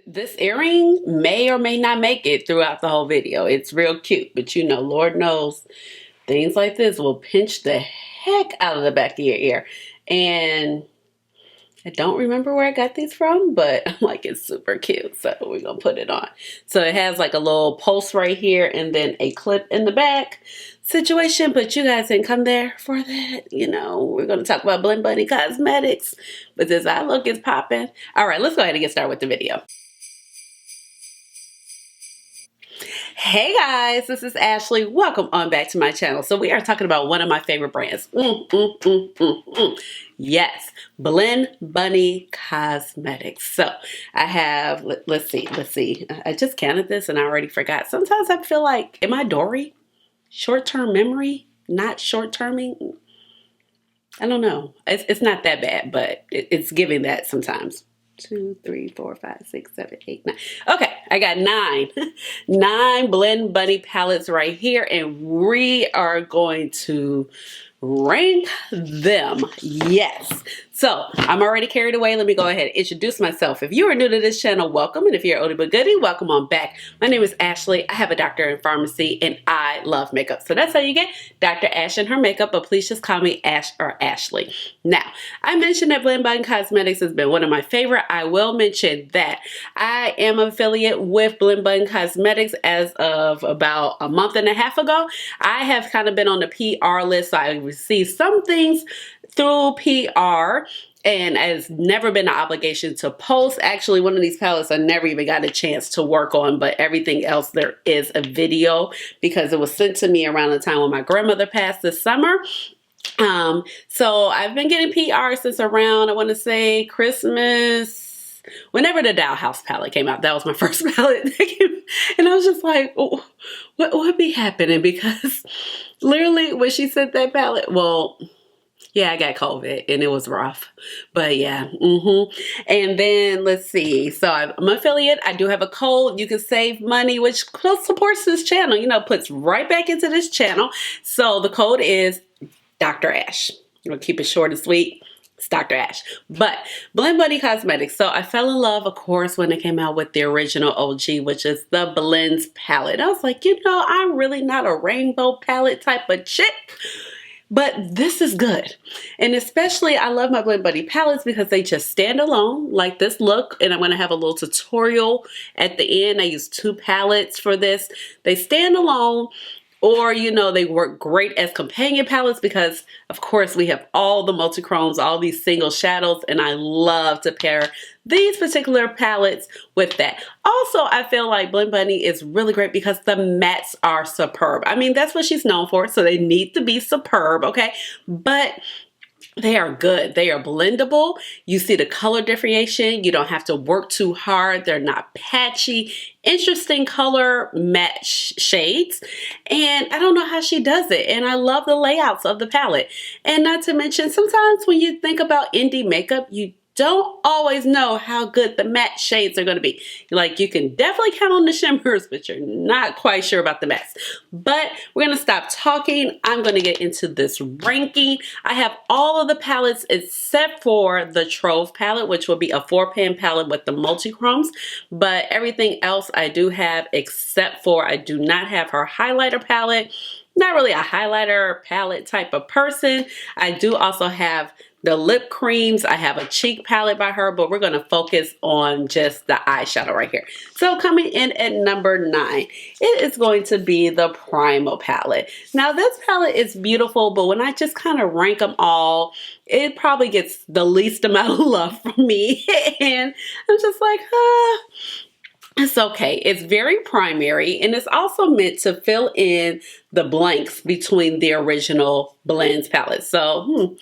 This earring may or may not make it throughout the whole video. It's real cute, but you know, Lord knows things like this will pinch the heck out of the back of your ear. And I don't remember where I got these from, but I'm like, it's super cute. So we're going to put it on. So it has like a little post right here and then a clip in the back situation, but you guys didn't come there for that. You know, we're going to talk about Blend Bunny Cosmetics, but this eye look is popping. All right, let's go ahead and get started with the video. Hey guys, this is Ashley. Welcome on back to my channel. So we are talking about one of my favorite brands. Yes, Blend Bunny Cosmetics. So I have, let's see. I just counted this and I already forgot. Sometimes I feel like, am I Dory? Short-term memory? Not short-terming? I don't know. It's not that bad, but it's giving that sometimes. 2, 3, 4, 5, 6, 7, 8, 9. Okay, I got 9 Blend Bunny palettes right here, and we are going to rank them. Yes. So I'm already carried away. Let me go ahead and introduce myself. If you are new to this channel, welcome. And if you're oldie but goodie, welcome on back. My name is Ashley. I have a doctorate in pharmacy and I love makeup. So that's how you get Dr. Ash and her makeup, but please just call me Ash or Ashley. Now, I mentioned that Blend Bunny Cosmetics has been one of my favorite. I will mention that I am an affiliate with Blend Bunny Cosmetics as of about a month and a half ago. I have kind of been on the PR list. So I received some things through PR, and it's never been an obligation to post. Actually, one of these palettes I never even got a chance to work on, but everything else there is a video because it was sent to me around the time when my grandmother passed this summer. So I've been getting PR since around, I want to say Christmas, whenever the Dollhouse palette came out. That was my first palette that came, and I was just like, oh, what be happening? Because literally when she sent that palette, well, yeah, I got COVID and it was rough, but yeah. And then let's see. So I'm an affiliate. I do have a code. You can save money, which supports this channel, you know, puts right back into this channel. So the code is Dr. Ash. We'll keep it short and sweet. It's Dr. Ash. But Blend Bunny Cosmetics. So I fell in love, of course, when it came out with the original OG, which is the Blends palette. I was like, you know, I'm really not a rainbow palette type of chick. But this is good. And especially I love my Blend Bunny palettes because they just stand alone like this look. And I'm going to have a little tutorial at the end. I use 2 palettes for this. They stand alone, or, you know, they work great as companion palettes because, of course, we have all the multi-chromes, all these single shadows, and I love to pair these particular palettes with that. Also, I feel like Blend Bunny is really great because the mattes are superb. I mean, that's what she's known for, so they need to be superb, okay? But they are good. They are blendable. You see the color differentiation. You don't have to work too hard. They're not patchy. Interesting color match shades. And I don't know how she does it. And I love the layouts of the palette. And not to mention, sometimes when you think about indie makeup, you don't always know how good the matte shades are going to be. Like, you can definitely count on the shimmers, but you're not quite sure about the mattes. But we're going to stop talking. I'm going to get into this ranking. I have all of the palettes except for the Trove palette, which will be a 4-pan palette with the multi-chromes. But everything else I do have except for I do not have her highlighter palette. Not really a highlighter palette type of person. I do also have the lip creams. I have a cheek palette by her, but we're going to focus on just the eyeshadow right here. So coming in at number 9, it is going to be the Primal palette. Now this palette is beautiful, but when I just kind of rank them all, it probably gets the least amount of love from me. And I'm just like, it's okay. It's very primary, and it's also meant to fill in the blanks between the original Blends palette. So,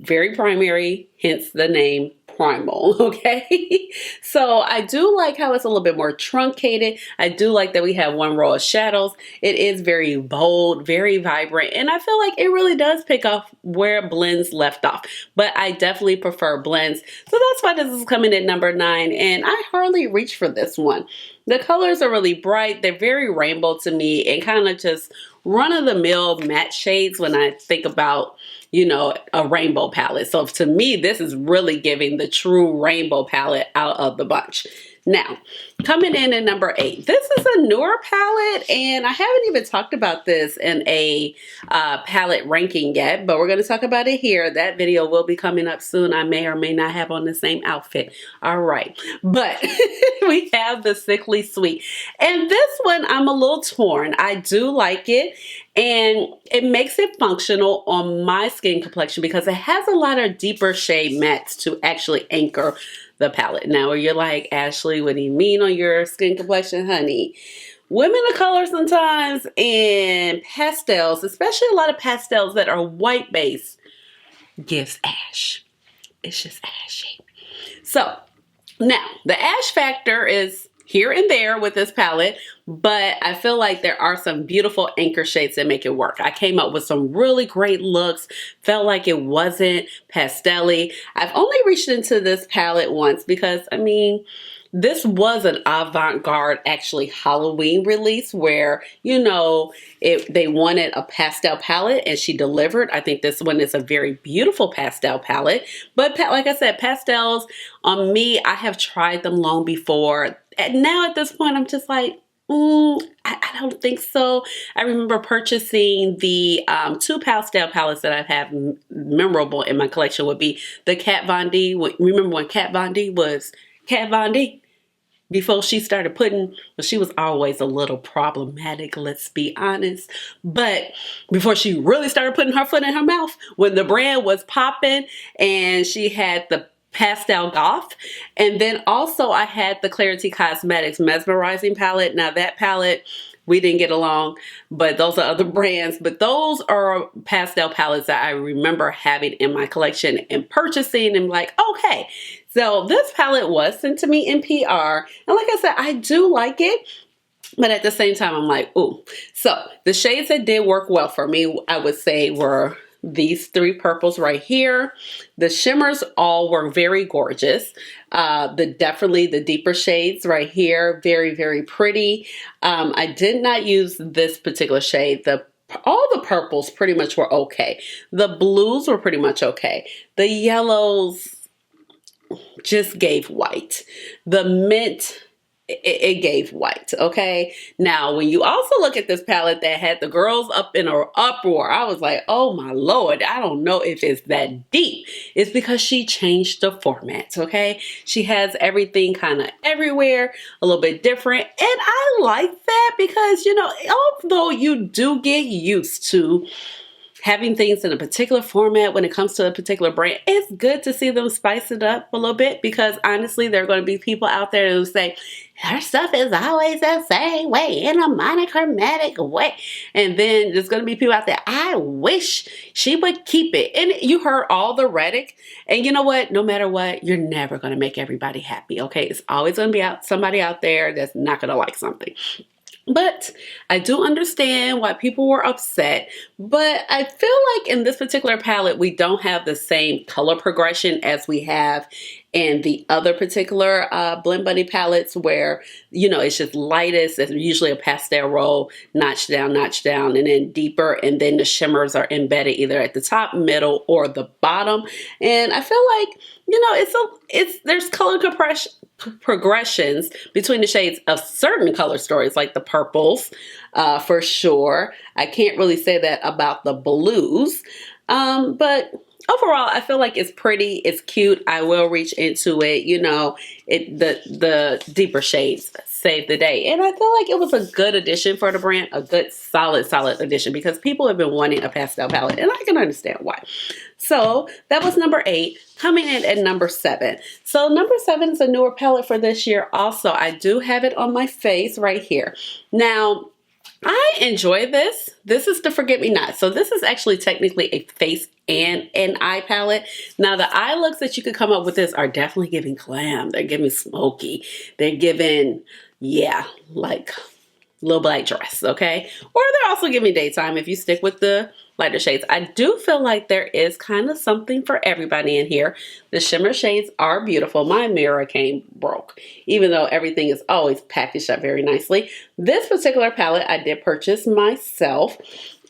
very primary, hence the name Primal, okay? So I do like how it's a little bit more truncated. I do like that we have 1 row of shadows. It is very bold, very vibrant, and I feel like it really does pick up where Blends left off. But I definitely prefer Blends. So that's why this is coming at number 9, and I hardly reach for this one. The colors are really bright. They're very rainbow to me and kind of just run-of-the-mill matte shades when I think about, you know, a rainbow palette. So to me, this is really giving the true rainbow palette out of the bunch. Now, coming in at number 8, this is a newer palette, and I haven't even talked about this in a palette ranking yet, but we're going to talk about it here. That video will be coming up soon. I may or may not have on the same outfit. All right, but we have the Sickly Sweet, and this one I'm a little torn. I do like it, and it makes it functional on my skin complexion because it has a lot of deeper shade mattes to actually anchor the palette. Now you're like, Ashleigh, what do you mean on your skin complexion, honey? Women of color sometimes and pastels, especially a lot of pastels that are white based, gives ash. It's just ashy. So now the ash factor is here and there with this palette, but I feel like there are some beautiful anchor shades that make it work. I came up with some really great looks, felt like it wasn't pastel-y. I've only reached into this palette once because, I mean, this was an avant-garde actually Halloween release where, you know, they wanted a pastel palette and she delivered. I think this one is a very beautiful pastel palette. But like I said, pastels on me, I have tried them long before. And now at this point, I'm just like, I don't think so. I remember purchasing the 2 pastel palettes that I've had memorable in my collection would be the Kat Von D. Remember when Kat Von D was Kat Von D? Before she started putting, well, she was always a little problematic, let's be honest. But before she really started putting her foot in her mouth, when the brand was popping and she had the Pastel Goth. And then also I had the Klarity Kosmetics Mesmerizing palette. Now that palette, we didn't get along, but those are other brands. But those are pastel palettes that I remember having in my collection and purchasing and like, okay. So this palette was sent to me in PR. And like I said, I do like it. But at the same time, I'm like, ooh. So the shades that did work well for me, I would say were these 3 purples right here. The shimmers all were very gorgeous. Definitely the deeper shades right here, very, very pretty. I did not use this particular shade. All the purples pretty much were okay. The blues were pretty much okay. The yellows just gave white. The mint, it gave white, okay? Now, when you also look at this palette that had the girls up in an uproar, I was like, oh my Lord, I don't know if it's that deep. It's because she changed the format, okay? She has everything kind of everywhere, a little bit different. And I like that because, you know, although you do get used to having things in a particular format when it comes to a particular brand, it's good to see them spice it up a little bit because honestly, there are going to be people out there who say, her stuff is always the same way in a monochromatic way. And then there's going to be people out there, I wish she would keep it. And you heard all the rhetoric. And you know what? No matter what, you're never going to make everybody happy, okay? It's always going to be somebody out there that's not going to like something. But I do understand why people were upset, but I feel like in this particular palette, we don't have the same color progression as we have in the other particular Blend Bunny palettes where, you know, it's just lightest. It's usually a pastel roll, notch down, and then deeper. And then the shimmers are embedded either at the top, middle, or the bottom. And I feel like, you know, there's color progressions between the shades of certain color stories like the purples for sure. I can't really say that about the blues, but overall I feel like it's pretty, it's cute. I will reach into it, you know, the deeper shades save the day, and I feel like it was a good addition for the brand, a good solid addition because people have been wanting a pastel palette and I can understand why. So that was number 8. Coming in at number 7. So number 7 is a newer palette for this year. Also, I do have it on my face right here. Now, I enjoy this. This is the Forget Me Not. So this is actually technically a face and an eye palette. Now the eye looks that you could come up with this are definitely giving glam. They're giving smoky. They're giving, yeah, like little black dress, okay? Or they're also giving daytime if you stick with the lighter shades. I do feel like there is kind of something for everybody in here. The shimmer shades are beautiful. My mirror came broke, even though everything is always packaged up very nicely. This particular palette I did purchase myself.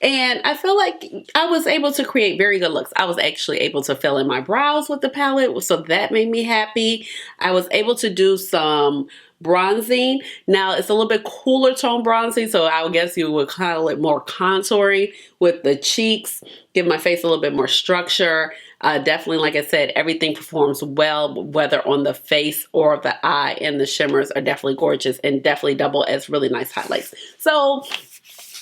And I feel like I was able to create very good looks. I was actually able to fill in my brows with the palette, so that made me happy. I was able to do some bronzing. Now it's a little bit cooler tone bronzing, so I would guess you would call it more contouring with the cheeks, give my face a little bit more structure. Definitely, like I said, everything performs well, whether on the face or the eye, and the shimmers are definitely gorgeous and definitely double as really nice highlights. So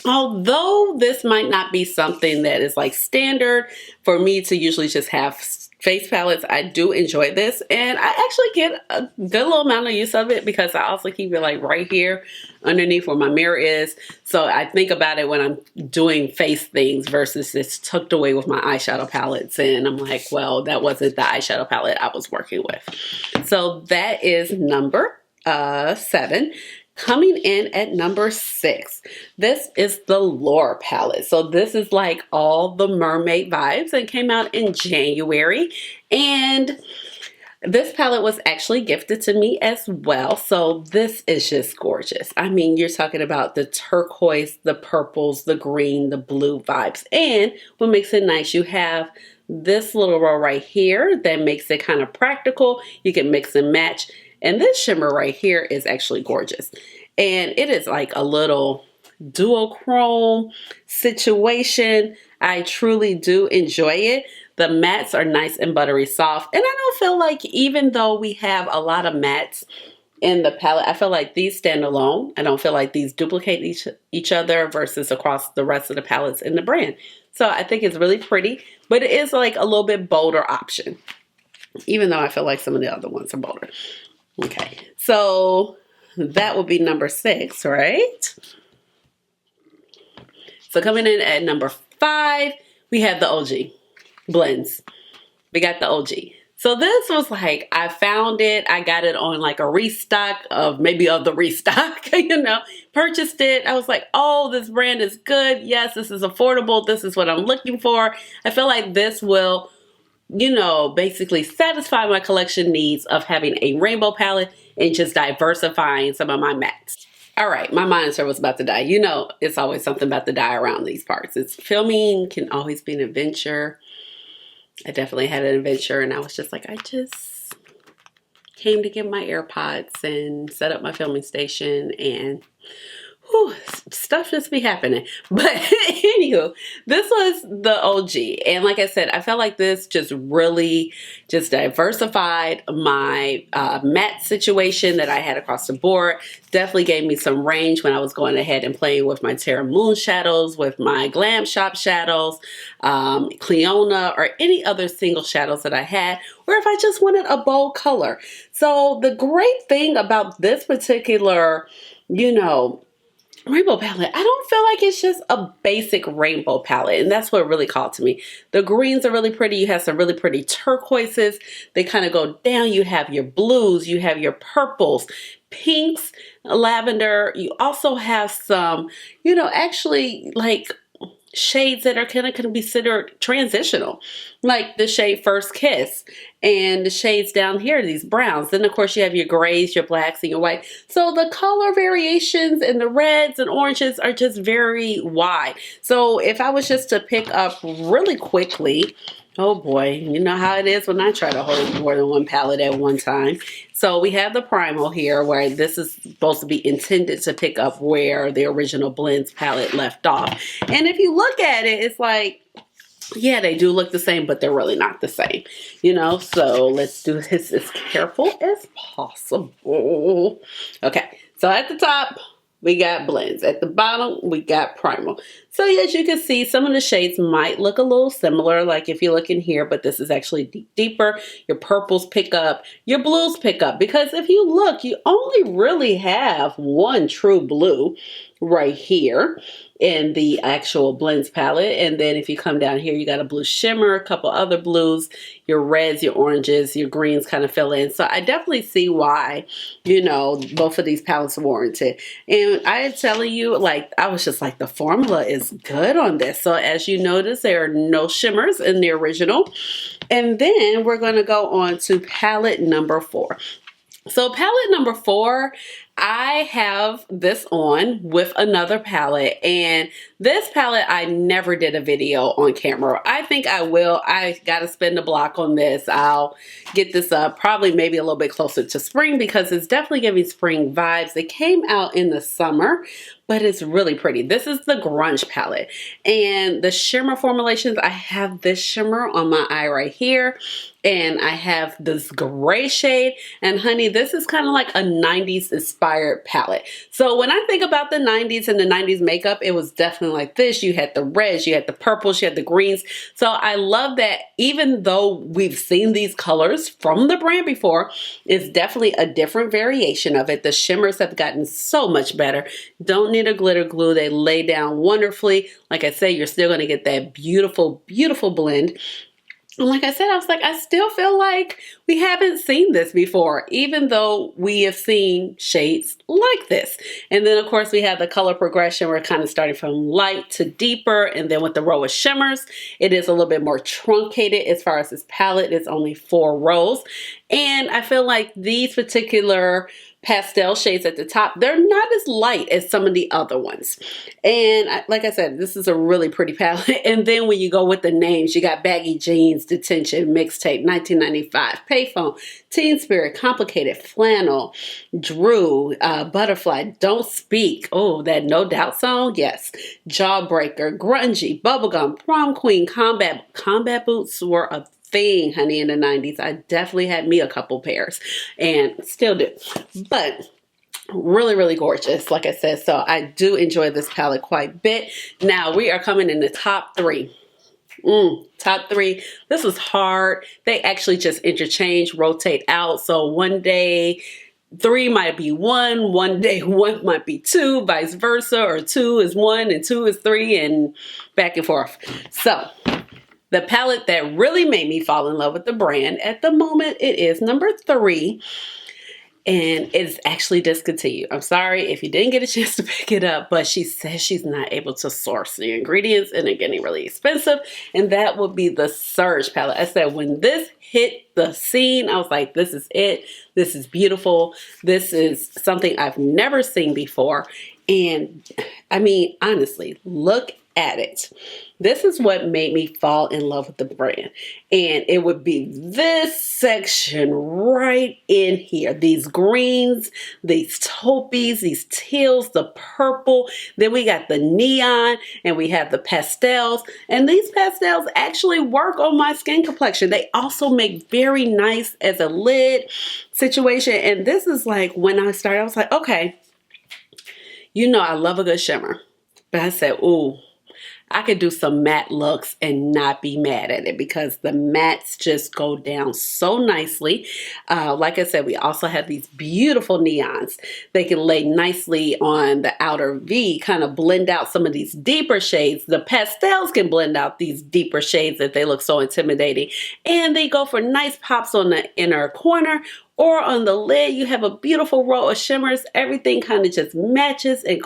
although this might not be something that is like standard for me to usually just have face palettes, I do enjoy this, and I actually get a good little amount of use of it because I also keep it like right here underneath where my mirror is. So I think about it when I'm doing face things versus just tucked away with my eyeshadow palettes, and I'm like, well, that wasn't the eyeshadow palette I was working with. So that is number 7. Coming in at number 6, this is the Lure palette. So this is like all the mermaid vibes and came out in January. And this palette was actually gifted to me as well. So this is just gorgeous. I mean, you're talking about the turquoise, the purples, the green, the blue vibes. And what makes it nice, you have this little row right here that makes it kind of practical. You can mix and match. And this shimmer right here is actually gorgeous. And it is like a little duochrome situation. I truly do enjoy it. The mattes are nice and buttery soft. And I don't feel like, even though we have a lot of mattes in the palette, I feel like these stand alone. I don't feel like these duplicate each other versus across the rest of the palettes in the brand. So I think it's really pretty, but it is like a little bit bolder option, even though I feel like some of the other ones are bolder. Okay, so that would be number 6, right? So coming in at number 5, we have the OG blends. We got the OG. So this was like, I found it. I got it on like a restock of the restock, purchased it. I was like, oh, this brand is good. Yes, this is affordable. This is what I'm looking for. I feel like this will basically satisfy my collection needs of having a rainbow palette and just diversifying some of my mattes. All right, my monitor was about to die. It's always something about to die around these parts. Filming can always be an adventure. I definitely had an adventure, and I was just like, I just came to get my AirPods and set up my filming station, and stuff just be happening. But anywho, this was the OG. And like I said, I felt like this just really just diversified my matte situation that I had across the board. Definitely gave me some range when I was going ahead and playing with my Terra Moon shadows, with my Glam Shop shadows, Cleona, or any other single shadows that I had, or if I just wanted a bold color. So the great thing about this particular, rainbow palette, I don't feel like it's just a basic rainbow palette, and that's what really called to me. The greens are really pretty. You have some really pretty turquoises. They kind of go down. You have your blues, you have your purples, pinks, lavender. You also have some, actually like shades that are kind of considered transitional, like the shade First Kiss, and the shades down here, these browns. Then of course you have your grays, your blacks, and your white. So the color variations and the reds and oranges are just very wide. So if I was just to pick up really quickly, oh boy, you know how it is when I try to hold more than one palette at one time. So we have the Primal here, where this is supposed to be intended to pick up where the original Blends palette left off. And if you look at it, it's like, yeah, they do look the same, but they're really not the same, So let's do this as careful as possible. Okay, so at the top, we got Blends. At the bottom, we got Primal. So as you can see, some of the shades might look a little similar, like if you look in here, but this is actually deeper. Your purples pick up, your blues pick up, because if you look, you only really have one true blue right here in the actual Blends palette. And then if you come down here, you got a blue shimmer, a couple other blues, your reds, your oranges, your greens kind of fill in. So I definitely see why, both of these palettes are warranted. And I am telling you, like, I was just like, the formula is good on this. So as you notice, there are no shimmers in the original. And then we're going to go on to palette number 4. So palette number 4, I have this on with another palette, and this palette I never did a video on camera. I think I will. I gotta spend a block on this. I'll get this up probably maybe a little bit closer to spring because it's definitely giving spring vibes. It came out in the summer, but it's really pretty. This is the Grunge palette, and the shimmer formulations, I have this shimmer on my eye right here, and I have this gray shade, and honey, this is kind of like a 90s inspired palette. So when I think about the 90s and the 90s makeup, it was definitely like this. You had the reds, you had the purples, you had the greens. So I love that even though we've seen these colors from the brand before, it's definitely a different variation of it. The shimmers have gotten so much better. Don't need a glitter glue. They lay down wonderfully. Like I said, you're still going to get that beautiful, beautiful blend. And like I said, I was like, I still feel like we haven't seen this before, even though we have seen shades like this. And then of course we have the color progression. We're kind of starting from light to deeper. And then with the row of shimmers, it is a little bit more truncated as far as this palette. It's only 4 rows. And I feel like these particular pastel shades at the top, they're not as light as some of the other ones. And like I said, this is a really pretty palette. And then when you go with the names, you got Baggy Jeans, Detention, Mixtape, 1995, Payphone, Teen Spirit, Complicated, Flannel, Drew, Butterfly, Don't Speak. Oh, that No Doubt song? Yes. Jawbreaker, Grungy, Bubblegum, Prom Queen, Combat. Combat boots were a thing, honey, in the 90s. I definitely had me a couple pairs and still do. But really, really gorgeous, like I said. So I do enjoy this palette quite a bit. Now we are coming in the top 3. Top 3. This was hard. They actually just interchange, rotate out. So one day 3 might be 1, one day 1 might be 2, vice versa, or 2 is 1 and 2 is 3, and back and forth. So the palette that really made me fall in love with the brand at the moment, it is number 3. And it's actually discontinued. I'm sorry if you didn't get a chance to pick it up, but she says she's not able to source the ingredients and they're getting really expensive. And that would be the Surge palette. I said when this hit the scene, I was like, this is it. This is beautiful. This is something I've never seen before. And I mean, honestly, look at it. This is what made me fall in love with the brand. And it would be this section right in here. These greens, these taupees, these teals, the purple. Then we got the neon and we have the pastels. And these pastels actually work on my skin complexion. They also make very nice as a lid situation. And this is like when I started, I was like, okay, you know I love a good shimmer. But I said, ooh, I could do some matte looks and not be mad at it because the mattes just go down so nicely. Like I said, we also have these beautiful neons. They can lay nicely on the outer V, kind of blend out some of these deeper shades. The pastels can blend out these deeper shades if they look so intimidating. And they go for nice pops on the inner corner or on the lid. You have a beautiful row of shimmers. Everything kind of just matches and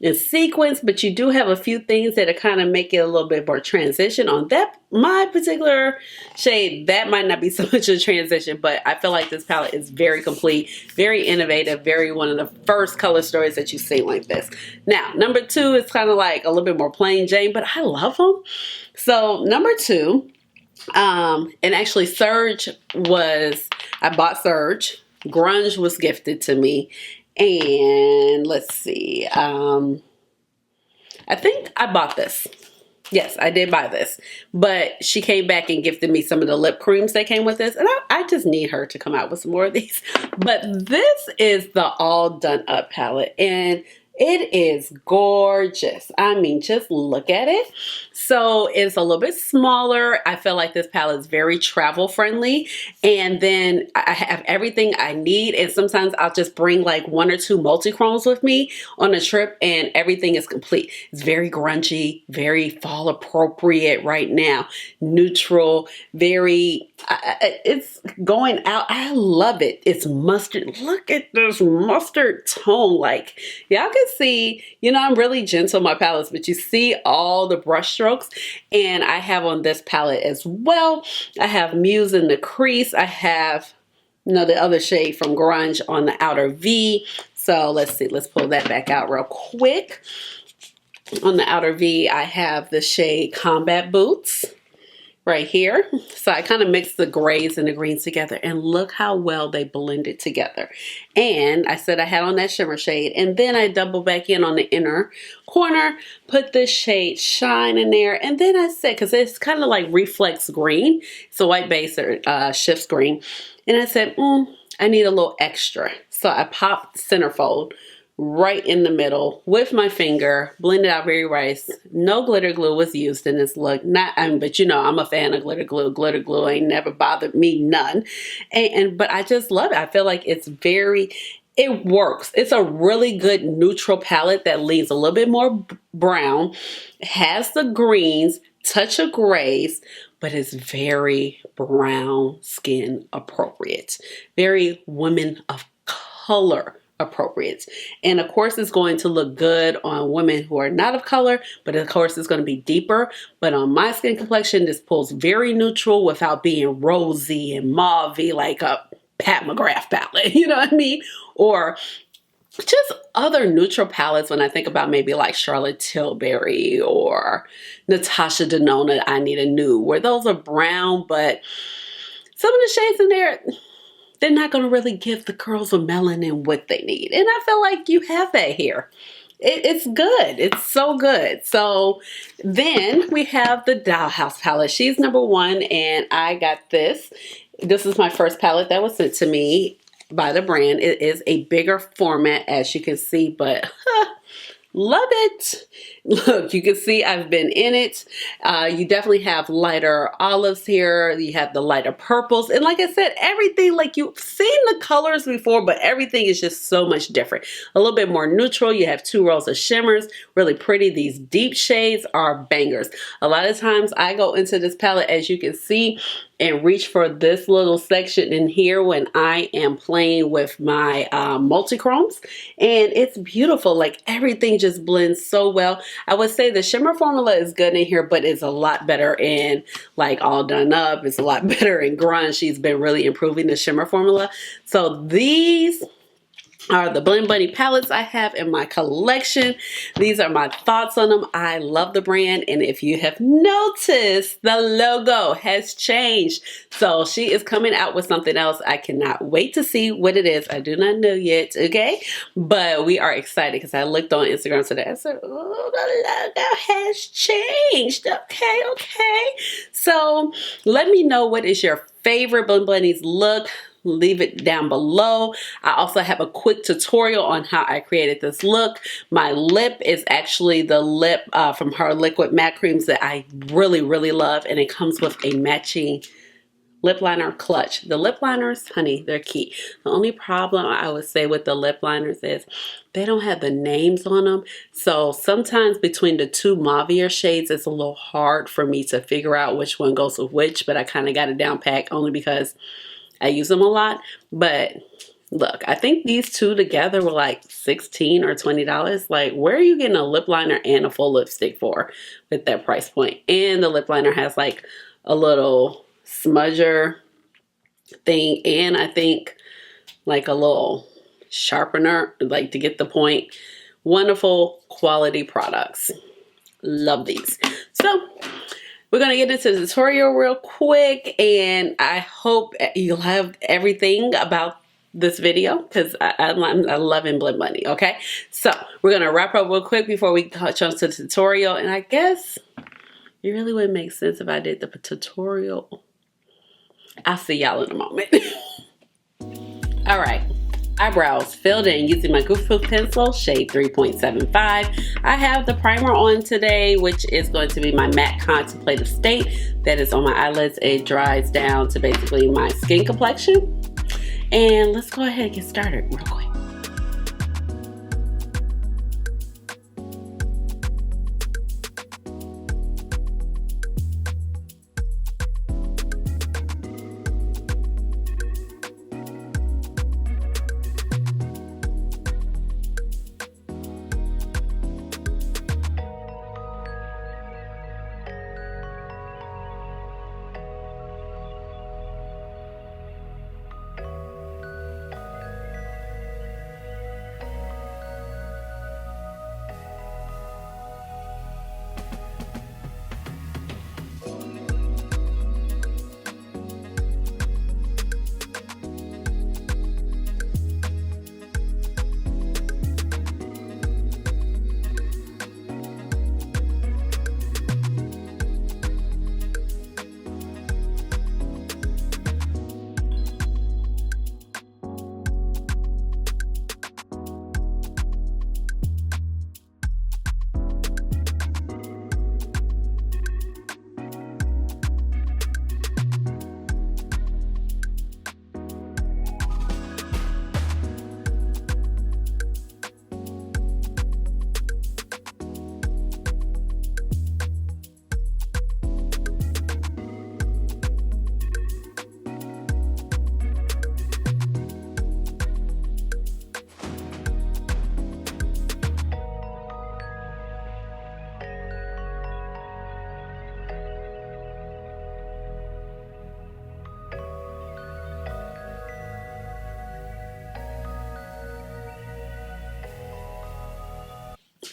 in sequence, but you do have a few things that are kind of make it a little bit more transition on that. My particular shade, that might not be so much a transition, but I feel like this palette is very complete, very innovative, very one of the first color stories that you see like this. Now, number 2 is kind of like a little bit more plain Jane, but I love them. So number 2, and actually Surge was, I bought Surge. Grunge was gifted to me. And let's see, I think I bought this. Yes, I did buy this, but she came back and gifted me some of the lip creams that came with this. And I just need her to come out with some more of these. But this is the All Done Up palette. And it is gorgeous. I mean, just look at it. So it's a little bit smaller. I feel like this palette is very travel friendly. And then I have everything I need. And sometimes I'll just bring like 1 or 2 multi-chromes with me on a trip and everything is complete. It's very grungy, very fall appropriate right now. Neutral, very, it's going out. I love it. It's mustard. Look at this mustard tone. Like, y'all can see, you know, I'm really gentle on my palettes, but you see all the brush strokes. And I have on this palette as well. I have Muse in the crease. I have the other shade from Grunge on the outer V. So let's see, let's pull that back out real quick. On the outer V, I have the shade Combat Boots right here. So I kind of mixed the grays and the greens together, and look how well they blended together. And I said I had on that shimmer shade, and then I double back in on the inner corner, put this shade Shine in there, and then I said, because it's kind of like reflex green, it's a white base or shifts green, and I said, I need a little extra. So I popped centerfold right in the middle with my finger, blended out very nice. No glitter glue was used in this look. But you know, I'm a fan of glitter glue. Glitter glue ain't never bothered me none. But I just love it. I feel like it works. It's a really good neutral palette that leans a little bit more brown, has the greens, touch of grays, but it's very brown skin appropriate. Very women of color appropriate. And of course, it's going to look good on women who are not of color, but of course it's going to be deeper. But on my skin complexion, this pulls very neutral without being rosy and mauve-y like a Pat McGrath palette, you know what I mean? Or just other neutral palettes when I think about maybe like Charlotte Tilbury or Natasha Denona, I Need a Nude, where those are brown, but some of the shades in there, they're not going to really give the girls with melanin what they need. And I feel like you have that here. It's good. It's so good. So then we have the Dollhouse palette. She's number 1, and I got this. This is my first palette that was sent to me by the brand. It is a bigger format, as you can see, but love it. Look, you can see I've been in it. You definitely have lighter olives here. You have the lighter purples. And like I said, everything, like you've seen the colors before, but everything is just so much different. A little bit more neutral. You have 2 rows of shimmers. Really pretty. These deep shades are bangers. A lot of times I go into this palette, as you can see, and reach for this little section in here when I am playing with my multi-chromes, and it's beautiful. Like everything just blends so well. I would say the shimmer formula is good in here, but it's a lot better in like All Done Up. It's a lot better in Grunge. She's been really improving the shimmer formula. So these are the Blend Bunny palettes I have in my collection. These are my thoughts on them. I love the brand, and if you have noticed, the logo has changed. So she is coming out with something else. I cannot wait to see what it is. I do not know yet, okay? But we are excited because I looked on Instagram today. I said, oh, the logo has changed. Okay. So let me know, what is your favorite Blend Bunnies look? Leave it down below. I also have a quick tutorial on how I created this look. My lip is actually the lip from her liquid matte creams that I really love, and it comes with a matching lip liner clutch. The lip liners, honey, they're key. The only problem I would say with the lip liners is they don't have the names on them. So sometimes between the 2 mauvier shades, it's a little hard for me to figure out which one goes with which, but I kind of got it down pat only because I use them a lot. But look, I think these 2 together were like $16 or $20. Like, where are you getting a lip liner and a full lipstick for with that price point? And the lip liner has like a little smudger thing, and I think like a little sharpener, like to get the point. Wonderful quality products. Love these. So we're going to get into the tutorial real quick, and I hope you'll have everything about this video because I love in Blend Bunny, okay? So we're going to wrap up real quick before we jump to the tutorial, and I guess it really wouldn't make sense if I did the tutorial. I'll see y'all in a moment. All right. Eyebrows filled in using my Goofy pencil, shade 3.75. I have the primer on today, which is going to be my matte contemplative state. That is on my eyelids. It dries down to basically my skin complexion. And let's go ahead and get started real quick.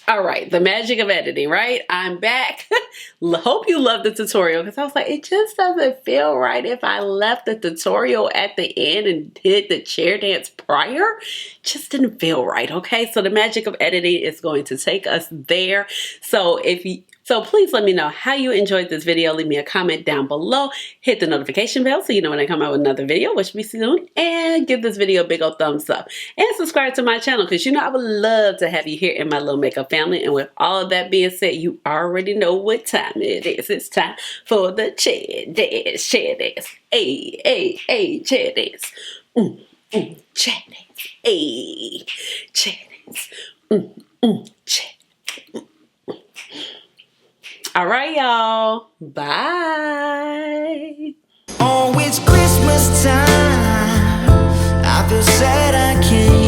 All right, the magic of editing, right? I'm back. Hope you love the tutorial because I was like, it just doesn't feel right if I left the tutorial at the end and did the chair dance prior. Just didn't feel right, okay? So the magic of editing is going to take us there. So please let me know how you enjoyed this video. Leave me a comment down below. Hit the notification bell so you know when I come out with another video, which will be soon. And give this video a big old thumbs up. And subscribe to my channel because you know I would love to have you here in my little makeup family. And with all of that being said, you already know what time it is. It's time for the chair dance, chair dance. Hey, hey, hey, chair dance. Chair dance. Hey, chair dance. Chair. All right, y'all. Bye. Oh, it's Christmas time. I feel sad I can't.